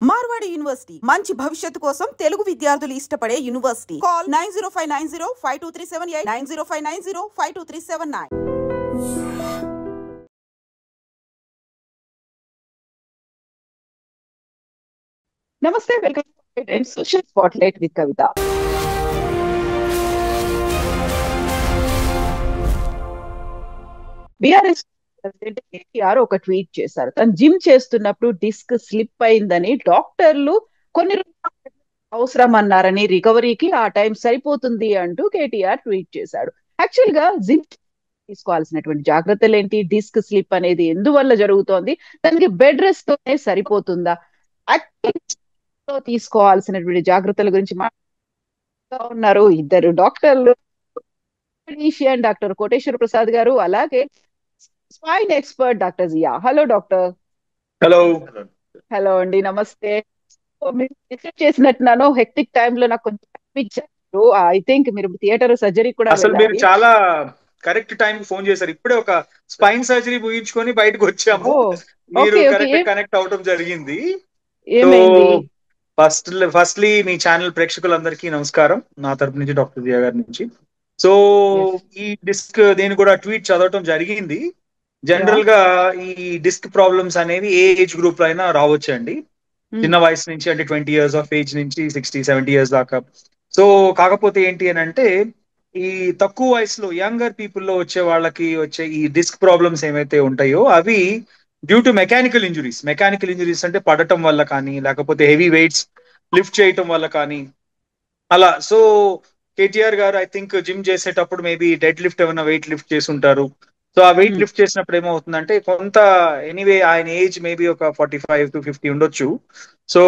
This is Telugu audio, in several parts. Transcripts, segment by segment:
మార్వాడి యూనివర్సిటీ మంచి భవిష్యత్తు కోసం తెలుగు విద్యార్థులు ఇష్టపడే యూనివర్సిటీ. కాల్ 9059052378 9059052379. నమస్తే, welcome to social spotlight with Kavitha. BRS president KTR ఒక ట్వీట్ చేశారు. తను జిమ్ చేస్తున్నప్పుడు డిస్క్ స్లిప్ అయిందని డాక్టర్లు కొన్ని అవసరం అన్నారని, రికవరీకి ఆ టైం సరిపోతుంది అంటూ కేటీఆర్ ట్వీట్ చేశాడు. యాక్చువల్ గా జిమ్ తీసుకోవాల్సినటువంటి జాగ్రత్తలు ఏంటి? డిస్క్ స్లిప్ అనేది ఎందువల్ల జరుగుతోంది? దానికి బెడ్ రెస్ట్ తోనే సరిపోతుందా? తీసుకోవాల్సినటువంటి జాగ్రత్తల గురించి ఉన్నారు ఇద్దరు డాక్టర్లు, డాక్టర్ కోటేశ్వర ప్రసాద్ గారు, అలాగే spine expert doctor Zia. Hello doctor. Hello. Hello అండి, నమస్తే. మీరు చేసినట్టున్నాను, హెక్టిక్ టైమ్ లో నాకు కొంచెం అనిపించారు. ఐ థింక్ మీరు థియేటర్ సర్జరీ కూడా అసలు మీరు చాలా కరెక్ట్ టైం ఫోన్ చేశారు. ఇప్పుడే ఒక స్పైన్ సర్జరీ ముగించుకొని బయటకు వచ్చాము. మీరు కరెక్ట్ కనెక్ట్ అవడం జరిగింది. ఫస్ట్లీ మీ ఛానల్ ప్రేక్షకులందరికీ నమస్కారం నా తరపు నుంచి, డాక్టర్ జియా గారి నుంచి. సో ఈ డిస్క్ నేను కూడా ట్వీట్ చదవటం జరిగింది. జనరల్ గా ఈ డిస్క్ ప్రాబ్లమ్స్ అనేవి ఏ ఏజ్ గ్రూప్ లో అయినా రావచ్చండి. చిన్న వయసు నుంచి, అంటే 20 years ఆఫ్ ఏజ్ నుంచి 60-70 years దాకా. సో కాకపోతే ఏంటి అని అంటే, ఈ తక్కువ వయసులో యంగర్ పీపుల్ లో వచ్చే వాళ్ళకి వచ్చే ఈ డిస్క్ ప్రాబ్లమ్స్ ఏమైతే ఉంటాయో అవి డ్యూ టు మెకానికల్ ఇంజురీస్ అంటే పడటం వల్ల కానీ, లేకపోతే హెవీ వెయిట్స్ లిఫ్ట్ చేయటం వల్ల కానీ అలా. సో కేటీఆర్ గారు ఐ థింక్ జిమ్ చేసేటప్పుడు మేబీ డెడ్ లిఫ్ట్ ఏమైనా వెయిట్ లిఫ్ట్ చేసి ఉంటారు. సో ఆ వెయిట్ లిఫ్ట్ చేసినప్పుడు ఏమవుతుందంటే కొంత, ఎనీవే ఆయన ఏజ్ మేబీ ఒక 45 to 50 ఉండొచ్చు. సో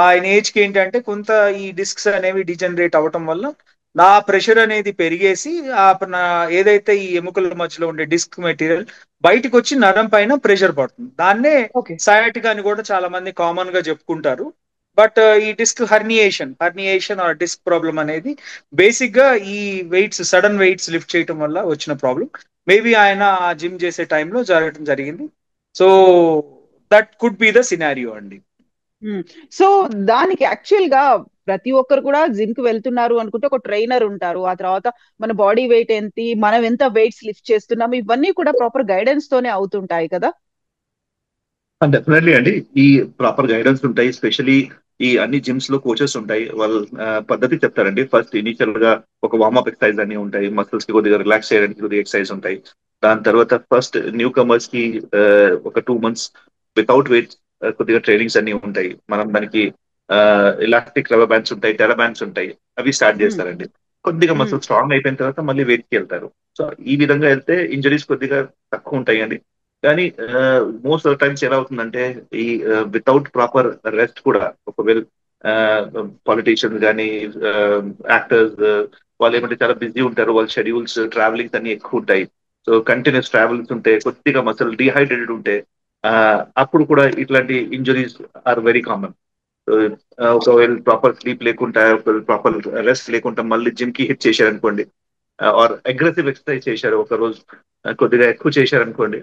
ఆయన ఏజ్ కి ఏంటంటే కొంత ఈ డిస్క్స్ అనేవి డిజనరేట్ అవ్వటం వల్ల నా ప్రెషర్ అనేది పెరిగేసి ఏదైతే ఈ ఎముకల మధ్యలో ఉండే డిస్క్ మెటీరియల్ బయటకు వచ్చి నరం పైన ప్రెషర్ పడుతుంది. దాన్నే సయాటిక్ అని కూడా చాలా మంది కామన్ గా చెప్పుకుంటారు. బట్ ఈ disc herniation or disc problem అనేది బేసిక్ గా ఈ సడన్ వెయిట్స్ లిఫ్ట్ చేయటం వల్ల వచ్చిన ప్రాబ్లం. మేబీ ఆయన జిమ్ చేసే టైంలో జరగడం జరిగింది. So that could be the scenario అండి. సో దానికి యాక్చువల్ గా ప్రతి ఒక్కరు కూడా జిమ్ కి వెళ్తున్నారు అనుకుంటే ఒక ట్రైనర్ ఉంటారు. ఆ తర్వాత మన బాడీ వెయిట్ ఎంత, మనం ఎంత వెయిట్స్ లిఫ్ట్ చేస్తున్నాము, ఇవన్నీ కూడా ప్రాపర్ గైడెన్స్ తోనే అవుతుంటాయి కదా? డెఫినెట్లీ అండి, ఈ ప్రాపర్ గైడెన్స్ ఉంటాయి. స్పెషలీ ఈ అన్ని జిమ్స్ లో కోచెస్ ఉంటాయి. వాళ్ళు పద్ధతి చెప్తారండి. ఫస్ట్ ఇనిషియల్ గా ఒక వార్మప్ ఎక్సర్సైజ్ అన్ని ఉంటాయి. మసిల్స్ కి కొద్దిగా రిలాక్స్ చేయడానికి కొద్దిగా ఎక్సర్సైజ్ ఉంటాయి. దాని తర్వాత ఫస్ట్ న్యూ కమర్స్ కి ఒక 2 months వితౌట్ వెయిట్ కొద్దిగా ట్రైనింగ్స్ అన్ని ఉంటాయి. మనం దానికి ఎలాస్టిక్ రబ్బర్ బ్యాండ్స్ ఉంటాయి, టెరా బ్యాండ్స్ ఉంటాయి, అవి స్టార్ట్ చేస్తారండి. కొద్దిగా మసిల్ స్ట్రాంగ్ అయిపోయిన తర్వాత మళ్ళీ వెయిట్ కి వెళ్తారు. సో ఈ విధంగా వెళ్తే ఇంజరీస్ కొద్దిగా తక్కువ ఉంటాయండి. కానీ మోస్ట్ ఆఫ్ టైమ్స్ ఎలా అవుతుందంటే, ఈ వితౌట్ ప్రాపర్ రెస్ట్ కూడా, ఒకవేళ పాలిటీషియన్స్ కానీ యాక్టర్స్ వాళ్ళు ఏమంటే చాలా బిజీ ఉంటారు, వాళ్ళ షెడ్యూల్స్ ట్రావెలింగ్స్ అన్ని ఎక్కువ ఉంటాయి. సో కంటిన్యూస్ ట్రావెలింగ్స్ ఉంటే, కొద్దిగా మసలు డిహైడ్రేటెడ్ ఉంటే అప్పుడు కూడా ఇట్లాంటి ఇంజరీస్ ఆర్ వెరీ కామన్. ఒకవేళ ప్రాపర్ స్లీప్ లేకుండా, ప్రాపర్ రెస్ట్ లేకుండా మళ్ళీ జిమ్ కి హిట్ చేశారనుకోండి, ఆర్ అగ్రెసివ్ ఎక్సర్సైజ్ చేశారు, ఒక రోజు కొద్దిగా ఎక్కువ చేశారనుకోండి,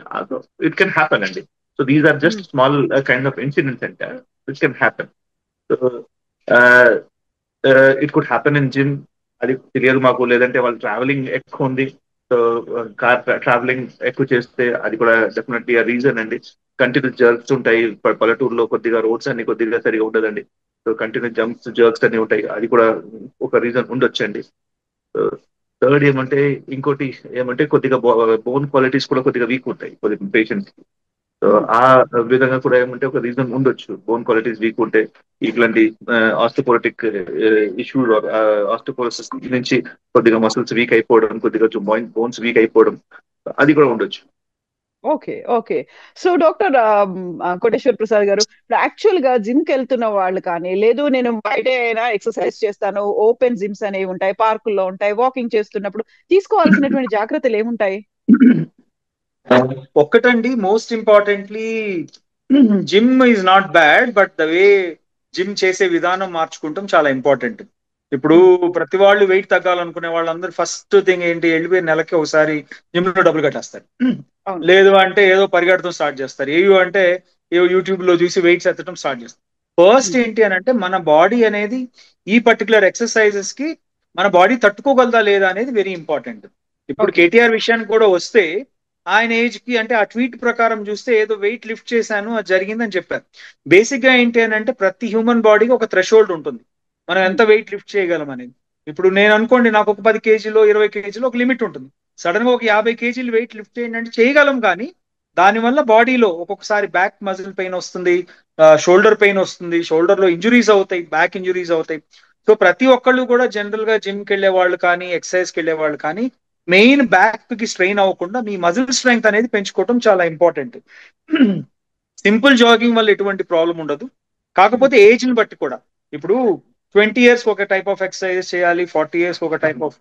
ఇట్ కెన్ హ్యాపెన్ అండి. So these are just small kind of incidents అంటే which can happen. So it could happen in gym, అది తెలియదు మాకు. లేదంటే వాళ్ళు ట్రావెలింగ్ ఎక్కువ ఉంది, సో కార్ ట్రావెలింగ్ ఎక్కువ చేస్తే అది కూడా డెఫినెట్లీ ఆ రీజన్ అండి. కంటిన్యూస్ జర్క్స్ ఉంటాయి పల్లెటూరులో, కొద్దిగా రోడ్స్ అన్ని కొద్దిగా సరిగా ఉండదండి. సో కంటిన్యూస్ జంప్స్ జర్క్స్ అన్ని ఉంటాయి, అది కూడా ఒక రీజన్ ఉండొచ్చండి. థర్డ్ ఇంకోటి ఏమంటే కొద్దిగా బోన్ క్వాలిటీస్ కూడా కొద్దిగా వీక్ ఉంటాయి కొద్దిగా పేషెంట్స్ కి. సో ఆ విధంగా కూడా ఏమంటే ఒక రీజన్ ఉండొచ్చు. బోన్ క్వాలిటీస్ వీక్ ఉంటే ఇట్లాంటి ఆస్టియోపోరోటిక్ ఇష్యూస్, ఆస్టియోపోరోసిస్ నుంచి కొద్దిగా మసిల్స్ వీక్ అయిపోవడం, కొద్దిగా బోన్స్ వీక్ అయిపోవడం, అది కూడా ఉండొచ్చు. Okay. So doctor Koteshwar Prasad గారు, యాక్చువల్ గా జిమ్ కి వెళ్తున్న వాళ్ళు కానీ, లేదు నేను బయట అయినా ఎక్సర్సైజ్ చేస్తాను, ఓపెన్ జిమ్స్ అనేవి ఉంటాయి, పార్కుల్లో ఉంటాయి, వాకింగ్ చేస్తున్నప్పుడు తీసుకోవాల్సినటువంటి జాగ్రత్తలు ఏముంటాయి? ఒక్కటండి, most importantly gym is not bad, but the way gym చేసే విధానం మార్చుకుంటాం చాలా ఇంపార్టెంట్. ఇప్పుడు ప్రతి వాళ్ళు వెయిట్ తగ్గాలనుకునే వాళ్ళందరూ ఫస్ట్ థింగ్ ఏంటి, వెళ్ళిపోయి నెలకి ఒకసారి జిమ్ లో డబ్బులు కట్టేస్తారు. లేదు అంటే ఏదో పరిగెడతాం స్టార్ట్ చేస్తారు. ఏయో అంటే ఏవో యూట్యూబ్ లో చూసి వెయిట్స్ ఎత్తడం స్టార్ట్ చేస్తారు. ఫస్ట్ ఏంటి అని అంటే మన బాడీ అనేది ఈ పర్టికులర్ ఎక్సర్సైజెస్ కి మన బాడీ తట్టుకోగలదా లేదా అనేది వెరీ ఇంపార్టెంట్. ఇప్పుడు ఓకే. కేటీఆర్ విషయానికి కూడా వస్తే ఆయన ఏజ్ కి అంటే ఆ ట్వీట్ ప్రకారం చూస్తే ఏదో వెయిట్ లిఫ్ట్ చేశాను అది జరిగిందని చెప్పారు. బేసిక్ గా ఏంటి అని అంటే ప్రతి హ్యూమన్ బాడీకి ఒక థ్రెషోల్డ్ ఉంటుంది మనం ఎంత వెయిట్ లిఫ్ట్ చేయగలం అనేది. ఇప్పుడు నేను అనుకోండి నాకు ఒక 10 కేజీలో 20 కేజీలో ఒక లిమిట్ ఉంటుంది. సడన్ గా ఒక 50 కేజీలు వెయిట్ లిఫ్ట్ చేయండి అంటే చేయగలం, కానీ దానివల్ల బాడీలో ఒక్కొక్కసారి బ్యాక్ మజిల్ పెయిన్ వస్తుంది, షోల్డర్ పెయిన్ వస్తుంది, షోల్డర్ లో ఇంజురీస్ అవుతాయి, బ్యాక్ ఇంజురీస్ అవుతాయి. సో ప్రతి ఒక్కళ్ళు కూడా జనరల్ గా జిమ్ కి వెళ్ళే వాళ్ళు కానీ ఎక్సర్సైజ్ కి వెళ్ళే వాళ్ళు కానీ మెయిన్ బ్యాక్ కి స్ట్రెయిన్ అవ్వకుండా మీ మజిల్ స్ట్రెంగ్త్ అనేది పెంచుకోవడం చాలా ఇంపార్టెంట్. సింపుల్ జాగింగ్ వల్ల ఎటువంటి ప్రాబ్లం ఉండదు, కాకపోతే ఏజ్ ని బట్టి కూడా. ఇప్పుడు 20 ఇయర్స్ ఒక టైప్ ఆఫ్ ఎక్సర్సైజ్ చేయాలి, 40 ఇయర్స్ ఒక టైప్ ఆఫ్,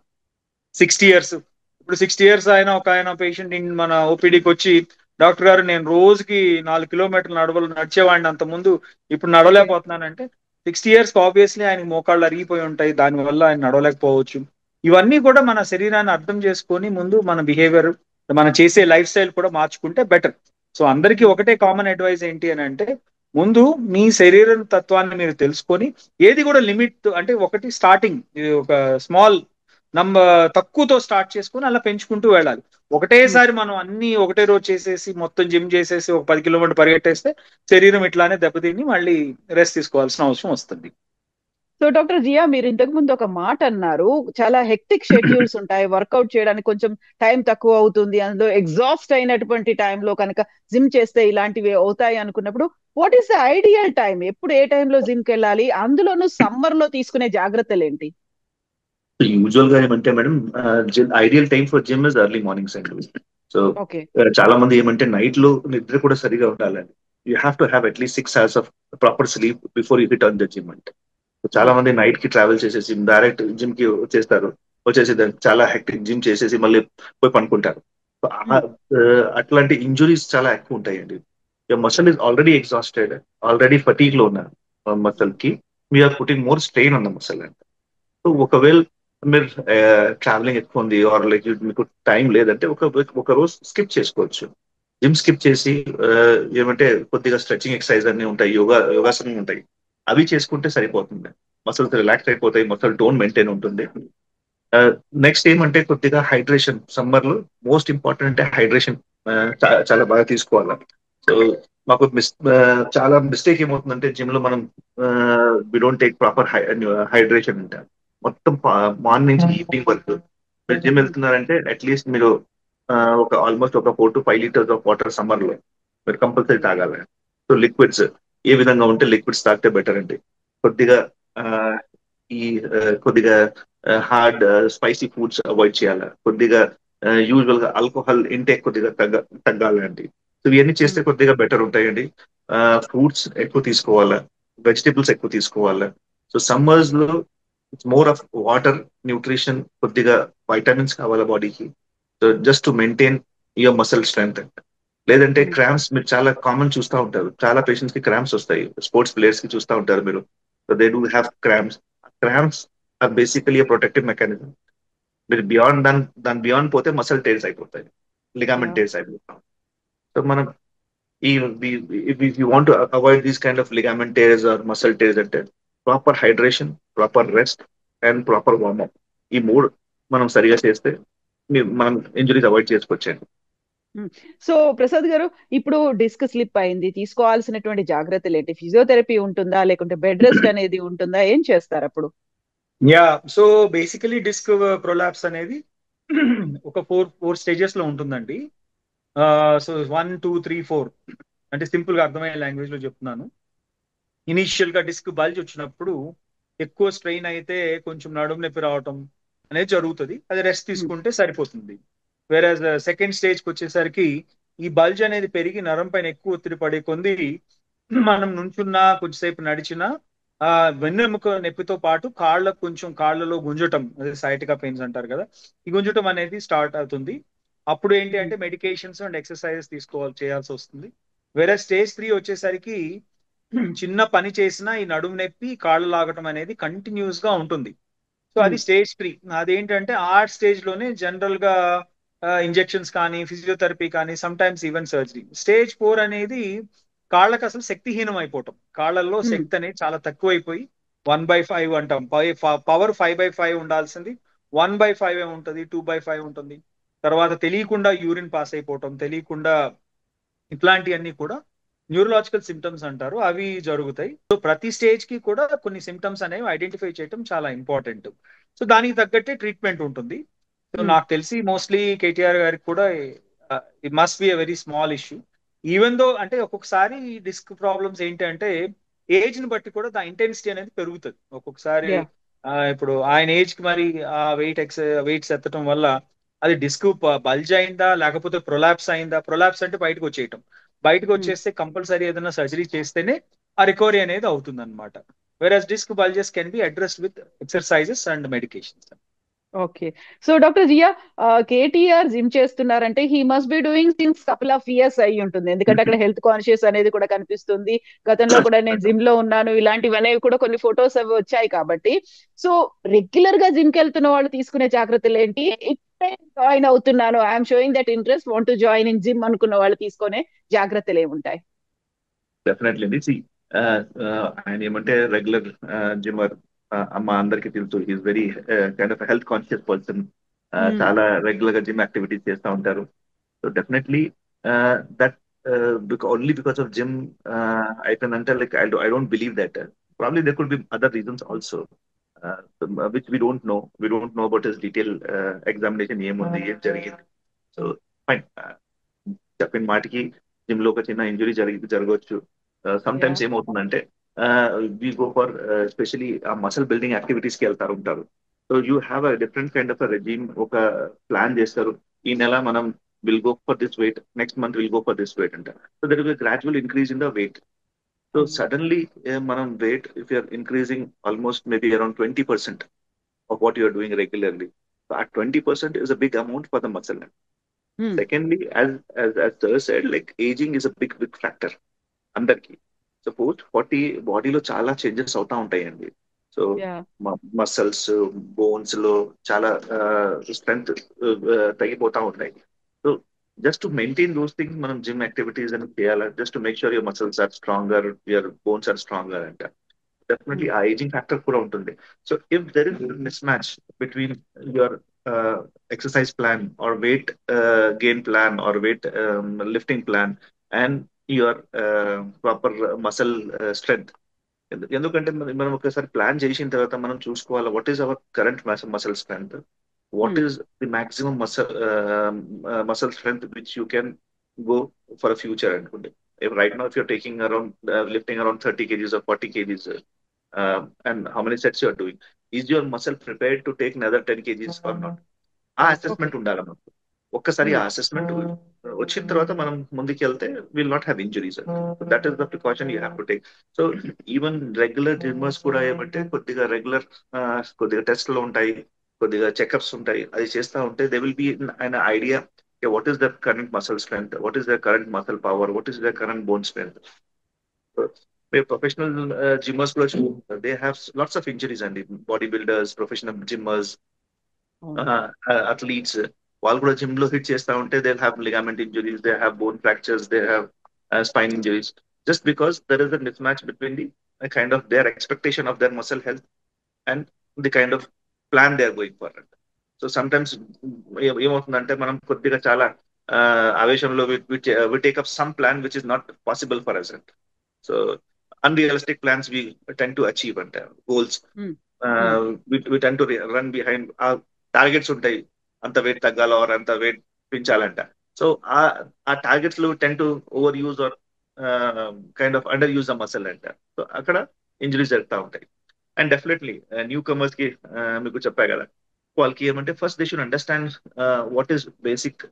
60 ఇయర్స్. ఇప్పుడు 60 ఇయర్స్ ఆయన పేషెంట్ మన ఓపీడీకి వచ్చి డాక్టర్ గారు నేను రోజుకి 4 కిలోమీటర్లు నడిచేవాడిని అంత ముందు, ఇప్పుడు నడవలేకపోతున్నానంటే 60 ఇయర్స్ ఆబ్వియస్లీ ఆయన మోకాళ్ళు అరిగిపోయి ఉంటాయి, దానివల్ల ఆయన నడవలేకపోవచ్చు. ఇవన్నీ కూడా మన శరీరాన్ని అర్థం చేసుకొని ముందు మన బిహేవియర్ మనం చేసే లైఫ్ స్టైల్ కూడా మార్చుకుంటే బెటర్. సో అందరికీ ఒకటే కామన్ అడ్వైస్ ఏంటి అని అంటే ముందు మీ శరీర తత్వాన్ని మీరు తెలుసుకొని ఏది కూడా లిమిట్ అంటే ఒకటి స్టార్టింగ్ ఒక స్మాల్ తక్కువతో స్టార్ట్ చేసుకుని అలా పెంచుకుంటూ వెళ్ళాలి. ఒకటేసారి మనం అన్ని ఒకటే రోజు చేసేసి మొత్తం జిమ్ చేసేసి ఒక 10 కిలోమీటర్ పరిగెట్టేస్తే శరీరం ఇట్లానే దెబ్బతిని మళ్ళీ రెస్ట్ తీసుకోవాల్సిన అవసరం వస్తుంది. సో డాక్టర్ జియా, మీరు ఇంతకు ముందు ఒక మాట అన్నారు, చాలా హెక్టిక్ షెడ్యూల్స్ ఉంటాయి, వర్కౌట్ చేయడానికి కొంచెం టైం తక్కువ అవుతుంది, అందులో ఎగ్జాస్ట్ అయినటువంటి టైంలో కనుక జిమ్ చేస్తే ఇలాంటివి అవుతాయి అనుకున్నప్పుడు what is the ideal time? ఎప్పుడు ఏ టైంలో జిమ్ కి వెళ్ళాలి? అందులోనూ సమ్మర్ లో తీసుకునే జాగ్రత్తలు ఏంటి? యూజువల్ గా ఏమంటే madam, ideal time for gym is early mornings అండి. So okay. చాలా మంది ఏమంటే నైట్ లో నిద్ర కూడా సరిగా ఉండాలండి. You have to have at least 6 hours of proper sleep before you hit on the gym అంటే. చాలా మంది నైట్ కి ట్రావెల్ చేసేసి డైరెక్ట్ జిమ్ కి వచ్చేస్తారు, వచ్చేసి చాలా హెక్టిక్ జిమ్ చేసేసి మళ్ళీ పోయి పనుకుంటారు. అట్లాంటి ఇంజురీస్ చాలా ఎక్కువ ఉంటాయండి. Muscle is already exhausted, already fatigue లో ఉన్న మసల్ కి we are putting more strain on the muscle అంట. సో ఒకవేళ మీరు ట్రావెలింగ్ ఎక్కువ ఉంది ఆర్ లైక్ మీకు టైం లేదంటే ఒక రోజు స్కిప్ చేసుకోవచ్చు. జిమ్ స్కిప్ చేసి ఏమంటే కొద్దిగా స్ట్రెచింగ్ ఎక్సర్సైజ్ అన్ని ఉంటాయి, యోగాసనం ఉంటాయి, అవి చేసుకుంటే సరిపోతుంది. మసల్స్ రిలాక్స్ అయిపోతాయి, మసల్ టోన్ మెయింటైన్ ఉంటుంది. నెక్స్ట్ ఏమంటే కొద్దిగా హైడ్రేషన్. సమ్మర్ లో మోస్ట్ ఇంపార్టెంట్ అంటే హైడ్రేషన్ చాలా బాగా తీసుకోవాలి. సో మాకు చాలా మిస్టేక్ ఏమవుతుందంటే జిమ్ లో మనం we don't take proper hydration అంటే మొత్తం మార్నింగ్ నుంచి ఈవినింగ్ వరకు మీరు జిమ్ వెళ్తున్నారంటే అట్లీస్ట్ మీరు ఒక ఆల్మోస్ట్ ఒక 4 to 5 liters of water summer లో మీరు కంపల్సరీ తాగాలి. సో లిక్విడ్స్ ఏ విధంగా ఉంటే లిక్విడ్స్ తాగితే బెటర్ అండి. కొద్దిగా ఈ కొద్దిగా హార్డ్ స్పైసీ ఫుడ్స్ అవాయిడ్ చేయాలి. కొద్దిగా యూజువల్ గా ఆల్కహాల్ ఇంటేక్ కొద్దిగా తగ్గాలండి. సో ఇవన్నీ చేస్తే కొద్దిగా బెటర్ ఉంటాయండి. ఫ్రూట్స్ ఎక్కువ తీసుకోవాలా, వెజిటేబుల్స్ ఎక్కువ తీసుకోవాలా. సో సమ్మర్స్ లో it's more of water, nutrition, కొద్దిగా వైటమిన్స్ కావాలా బాడీకి. So just to maintain your muscle strength. లేదంటే క్రాంప్స్ మీరు చాలా కామన్ చూస్తూ ఉంటారు, చాలా పేషెంట్స్ కి క్రాంప్స్ వస్తాయి, స్పోర్ట్స్ ప్లేయర్స్ కి చూస్తూ ఉంటారు మీరు. So they do have cramps. Cramps are basically protective mechanism. మీరు దాని బియాండ్ పోతే మసల్ టేర్స్ అయిపోతాయి, లిగామెంట్ టేర్స్ అయిపోతాం. సో మనం if you want to avoid these kind of ligament tears or muscle tears అంటే proper hydration, proper rest and proper warm up, ఈ 3 మనం సరిగా చేస్తే మనం ఇంజరీస్ అవాయిడ్ చేసుకోవచ్చండి. సో ప్రసాద్ గారు, ఇప్పుడు డిస్క్ స్లిప్ అయింది, తీసుకోవాల్సినటువంటి జాగ్రత్తలు ఏంటి? ఫిజియోథెరపీ ఉంటుందా, లేకుంటే బెడ్ రెస్ట్ అనేది ఉంటుందా? ఏం చేస్తారు అప్పుడు? సో బేసికలీ డిస్క్ ప్రొలాప్స్ అనేది ఒక 4 స్టేజెస్ లో ఉంటుందండి. సో 1, 2, 3, 4 అంటే సింపుల్ గా అర్థమయ్యే లాంగ్వేజ్ లో చెప్తున్నాను. ఇనీషియల్ గా డిస్క్ బల్జ్ వచ్చినప్పుడు ఎక్కువ స్ట్రెయిన్ అయితే కొంచెం నడుము నొప్పి రావటం అనేది జరుగుతుంది, అది రెస్ట్ తీసుకుంటే సరిపోతుంది. వేరే సెకండ్ స్టేజ్ కి వచ్చేసరికి ఈ బల్జ్ అనేది పెరిగి నరం పైన ఎక్కువ ఒత్తిడి పడే కొంది మనం నుంచున్నా కొంచెంసేపు నడిచినా వెన్నెముక నొప్పితో పాటు కాళ్ళలో గుంజటం, అదే సైటికా పెయిన్స్ అంటారు కదా, ఈ గుంజటం అనేది స్టార్ట్ అవుతుంది. అప్పుడు ఏంటి అంటే మెడికేషన్స్ అండ్ ఎక్సర్సైజెస్ చేయాల్సి వస్తుంది. వేరే స్టేజ్ 3 వచ్చేసరికి చిన్న పని చేసినా ఈ నడుము నొప్పి కాళ్ళు లాగటం అనేది కంటిన్యూస్ గా ఉంటుంది. సో అది స్టేజ్ 3. అదేంటంటే ఆ స్టేజ్ లోనే జనరల్ గా ఇంజెక్షన్స్ కానీ, ఫిజియోథెరపీ కానీ, some times even surgery. Stage 4 అనేది కాళ్ళకి అసలు శక్తిహీనం అయిపోవటం, కాళ్ళల్లో శక్తి అనేది చాలా తక్కువైపోయి 1/5 అంటాం. పవర్ 5/5 ఉండాల్సింది 1/5 ఉంటుంది, 2/5 ఉంటుంది. తర్వాత తెలియకుండా యూరిన్ పాస్ అయిపోవటం, తెలియకుండా ఇట్లాంటివన్నీ కూడా న్యూరలాజికల్ సిమ్టమ్స్ అంటారు, అవి జరుగుతాయి. సో ప్రతి స్టేజ్ కి కూడా కొన్ని సిమ్టమ్స్ అనేవి ఐడెంటిఫై చేయడం చాలా ఇంపార్టెంట్. సో దానికి తగ్గట్టే ట్రీట్మెంట్ ఉంటుంది. సో నాకు తెలిసి మోస్ట్లీ కేటీఆర్ గారికి కూడా it must be a very small issue. Even though అంటే ఒక్కొక్కసారి డిస్క్ ప్రాబ్లమ్స్ ఏంటంటే ఏజ్ ని బట్టి కూడా దా ఇంటెన్సిటీ అనేది పెరుగుతుంది ఒక్కొక్కసారి. ఇప్పుడు ఆయన ఏజ్ కి మరి ఆ వెయిట్స్ ఎత్తడం వల్ల అది డిస్క్ బల్జ్ అయిందా లేకపోతే ప్రొలాప్స్ అయిందా, ప్రొలాప్స్ అంటే బయటకు వచ్చేయటం, బయటకు వచ్చేస్తే కంపల్సరీ ఏదైనా సర్జరీ చేస్తేనే ఆ రికవరీ అనేది అవుతుంది అనమాట. Various disc bulges can be addressed with exercises and medications. Okay. So doctor Jiya, KTR gym చేస్తున్నారంటే he must be doing since couple of years అయి ఉంటుంది, ఎందుకంటే అక్కడ హెల్త్ కాన్షియస్ అనేది కూడా కనిపిస్తుంది. గతంలో కూడా నేను జిమ్ లో ఉన్నాను, ఇలాంటివి అనేవి కూడా కొన్ని ఫొటోస్ అవి వచ్చాయి కాబట్టి. సో రెగ్యులర్ గా జిమ్ కి వెళ్తున్న వాళ్ళు తీసుకునే జాగ్రత్తలు ఏంటి? ఇప్పుడే జాయిన్ అవుతున్నాను, I'm showing that interest, want to join in gym అనుకున్న వాళ్ళు తీసుకునే జాగ్రత్తలు ఏముంటాయి? డెఫినెట్లీ ఆయన ఏమంటే రెగ్యులర్ జిమ్మర్ అమ్మ అందరికి తెలుసు, is very kind of health conscious person. చాలా రెగ్యులర్ గా జిమ్ యాక్టివిటీస్ చేస్తూ ఉంటారు. So definitely that only because of gym అయిపోయిందంటే like I don't believe that. Probably there could be other reasons also which we don't know about his detail examination, ఏముంది ఏం జరిగింది. సో ఫైన్, చెప్పిన మాటికి జిమ్ లో ఒక చిన్న ఇంజురీ జరగవచ్చు. సమ్ టైమ్స్ ఏమవుతుందంటే వి గో ఫర్ స్పెషలీ ఆ మసల్ బిల్డింగ్ యాక్టివిటీస్ కి వెళ్తారు ఉంటారు. So you have a different kind of regime, ఒక ప్లాన్ చేస్తారు. ఈ నెల మనం will go for this weight, next month will go for this weight అంటారు. So there is gradual increase in the weight. So suddenly మనం weight if you're increasing almost maybe around 20% of what you are doing regularly. So at 20% is a big amount for the muscle. Secondly, as Sir said, like aging is a big factor. అందరికి సపోజ్ 40 బాడీలో చాలా చేంజెస్ అవుతా ఉంటాయండి. సో మసల్స్, బోన్స్ లో చాలా స్ట్రెంగ్త్ తగ్గిపోతా ఉంటాయి. So just to maintain those things మనం జిమ్ యాక్టివిటీస్ అని చేయాలి, just to make sure your muscles are stronger, your bones are stronger అంట. డెఫినెట్లీ ఆ ఏజింగ్ ఫ్యాక్టర్ కూడా ఉంటుంది. So if there is mismatch between your exercise plan or weight gain plan or weight lifting plan and your proper muscle strength. ఎందుకంటే మనం ఒకసారి ప్లాన్ చేసిన తర్వాత మనం చూసుకోవాలి what is our current muscle strength, what is the maximum muscle strength which you can go for a future అనుకోండి. Right now if you're taking around lifting around 30 kgs or 40 kgs and how many sets you are doing, is your muscle prepared to take another 10 kgs or not? ఆ అసెస్మెంట్ ఉండాలి మనకు. ఒక్కసారి ఆ అసెస్మెంట్ వచ్చిన తర్వాత మనం ముందుకు వెళ్తే will not have injuries. That is the precaution you have to take. So even regular gymmers కూడా ఏమంటే కొద్దిగా టెస్ట్లు ఉంటాయి, కొద్దిగా చెకప్స్ ఉంటాయి, అది చేస్తూ ఉంటే they will be an idea what is the current muscle strength, what is the current muscle power, what is the current bone strength. Professional gymmers కూడా they have lots of injuries అండి. Body builders, professional gymmers, athletes, వాళ్ళు కూడా జిమ్ లో హిట్ చేస్తా ఉంటే they have ligament injuries, they have bone fractures, they have spine injuries, just because there is a mismatch between the kind of their expectation of their muscle health and the kind of plan they are going for. So sometimes ఏమవుతుందంటే మనం కొద్దిగా చాలా ఆవేశంలో we take up some plan which is not possible for us. So unrealistic plans we tend to achieve and goals we tend to run behind our targets ఉంటాయి, అంత వెయిట్ తగ్గాలో అంత వెయిట్ పెంచాలంట. సో ఆ టార్గెట్స్ లో tend to overuse or kind of underuse the muscle అంట. సో అక్కడ ఇంజరీస్ జరుగుతూ ఉంటాయి. అండ్ డెఫినెట్లీ న్యూ కమర్స్ కి మీకు చెప్పా కదా, వాళ్ళకి ఏమంటే first they should understand what is basic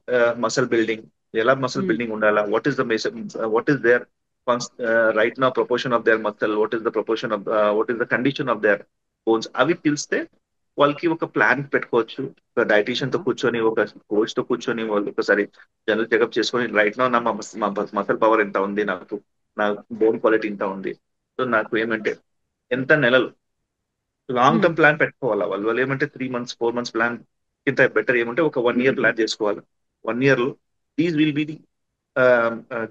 muscle building, ఎలా మసల్ బిల్డింగ్ ఉండాలా, what is their right now proportion of their muscle, what is the proportion of what is the condition of their bones. అవి తెలిస్తే వాళ్ళకి ఒక ప్లాన్ పెట్టుకోవచ్చు. ఒక డైటీషియన్ తో కూర్చొని, ఒక కోచ్ తో కూర్చొని వాళ్ళు ఒకసారి జనరల్ చెకప్ చేసుకొని రైట్ నౌ నా మసల్ పవర్ ఎంత ఉంది, నా బోన్ క్వాలిటీ ఎంత ఉంది, సో నాకు ఏమంటే ఎంత నెలలు లాంగ్ టర్మ్ ప్లాన్ పెట్టుకోవాలా. వాళ్ళు ఏమంటే 3 months 4 months ప్లాన్ ఇంత బెటర్. ఏమంటే ఒక 1 year ప్లాన్ చేసుకోవాలి. 1 year లో these will be the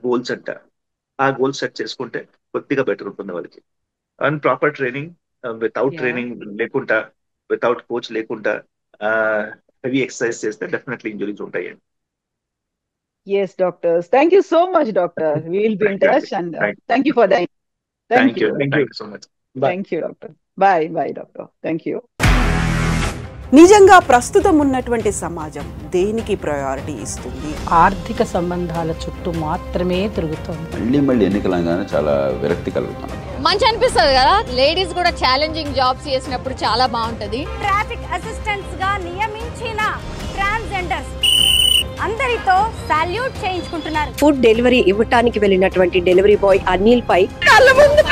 goals అంట. ఆ గోల్ సెట్ చేసుకుంటే కొద్దిగా బెటర్ ఉంటుంది వాళ్ళకి. And proper training, without training లేకుండా, వితౌట్ కోచ్ లేకుండా హెవీ ఎక్సర్సైజ్ చేస్తే డెఫినెట్లీ ఇంజురీస్ ఉంటాయి. Yes, doctors. Thank you so much, doctor. We will be in touch, and thank you for that. Thank you. Thank you so much. Bye. Thank you, doctor. Bye, doctor. Thank you. నిజంగా ప్రస్తుతం ఉన్నటువంటి సమాజం దేనికి ప్రయారిటీ ఇస్తుంది? ఆర్థిక సంబంధాల చుట్టూ మాత్రమే తిరుగుతోంది. మళ్ళీ ఎన్నికలంగానే చాలా విరక్తి కలుగుతాను. మంచి అనిపిస్తుంది కదా, లేడీస్ కూడా ఛాలెంజింగ్ జాబ్స్ చేసినప్పుడు చాలా బాగుంటది. ట్రాఫిక్ అసిస్టెంట్స్ గా నియమించిన ట్రాన్స్జెండర్స్ అందరితో సాల్యూట్ చేయించుకుంటున్నారు. ఫుడ్ డెలివరీ ఇవ్వటానికి వెళ్ళినటువంటి డెలివరీ బాయ్ అనిల్ పై కళ్ళ ముందు